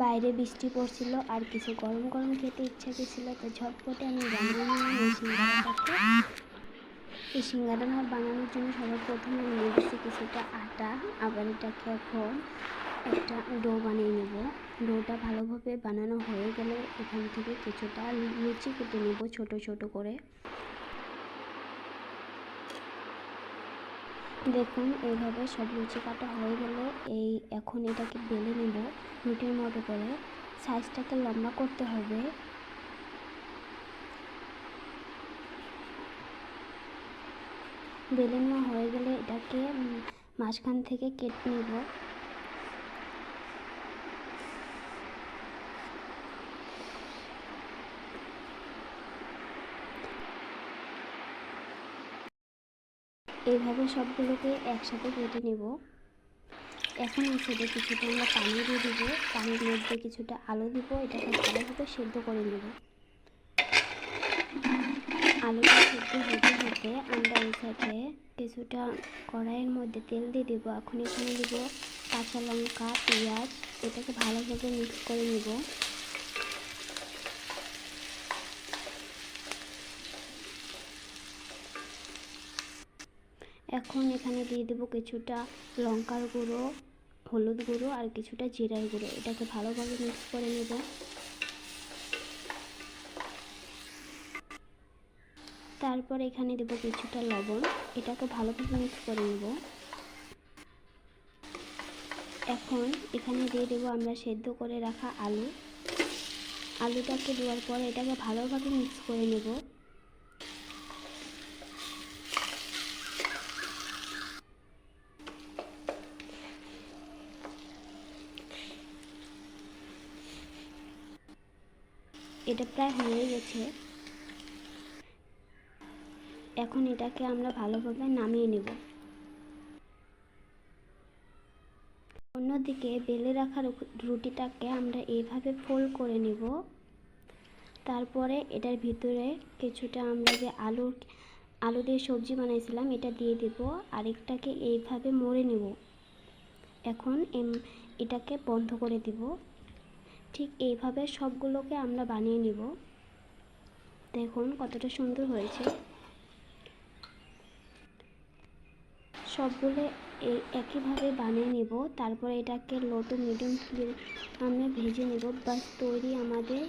বাইরে বৃষ্টি পড়ছিল আর কিছু গরম গরম খেতে ইচ্ছা করছিল, তো ঝটপটে আমি বানিয়ে নিলাম এই সিঙ্গাড়াটাকে। এই সিঙ্গাড়া বানানোর জন্য সবার প্রথমে আমি নিয়ে দিচ্ছি কিছুটা আটা। আবার এটাকে এখন একটা ডো বানিয়ে নেব। ডোটা ভালোভাবে বানানো হয়ে গেলে এখান থেকে কিছুটা লুচি কেটে নেব ছোট ছোট করে। দেখুন এইভাবে সব লুচি কাটা হয়ে গেলে এখন এটাকে বেলে নেব রুটির মতো করে। সাইজটাকে লম্বা করতে হবে। বেলে নেওয়া হয়ে গেলে এটাকে মাঝখান থেকে কেটে নেব। এইভাবে সবগুলোকে একসাথে কেটে নেব। এখন এই সাইডে কিছুটা আমরা পানি দিয়ে দেবো। পানির মধ্যে কিছুটা আলু দিব, এটাকে ভালোভাবে সেদ্ধ করে নেব। আলুটা সেদ্ধ হতে হতে আমরা এই সাইডে কিছুটা কড়াইয়ের মধ্যে তেল দিয়ে দেবো। এখন এখানে দেবো কাঁচা লঙ্কা, পেঁয়াজ, এটাকে ভালোভাবে মিক্স করে নেব। এখন এখানে দিয়ে দেবো কিছুটা লঙ্কার গুঁড়ো, হলুদ গুঁড়ো আর কিছুটা জিরার গুঁড়ো, এটাকে ভালোভাবে মিক্স করে নেব। তারপর এখানে দেবো কিছুটা লবণ, এটাকে ভালোভাবে মিক্স করে নেব। এখন এখানে দিয়ে দেবো আমরা সেদ্ধ করে রাখা আলু। আলুটাকে দেওয়ার পর এটাকে ভালোভাবে মিক্স করে নেব। এটা প্রায় হয়ে গেছে। এখন এটাকে আমরা ভালোভাবে নামিয়ে নেব। অন্যদিকে বেলে রাখা রুটিটাকে আমরা এইভাবে ফোল্ড করে নেব। তারপরে এটার ভিতরে কিছুটা আমরা যে আলু দিয়ে সবজি বানাইছিলাম এটা দিয়ে দেব। আরেকটাকে এইভাবে মুড়ে নেব। এখন এটাকে বন্ধ করে দিব। ঠিক এইভাবে সবগুলোকে আমরা বানিয়ে নেব। দেখুন কতটা সুন্দর হয়েছে। সবগুলো একইভাবে বানিয়ে নেব। তারপরে এটাকে লো টু মিডিয়াম ফ্লেমে ভেজে নেব। বাস তৈরি আমাদের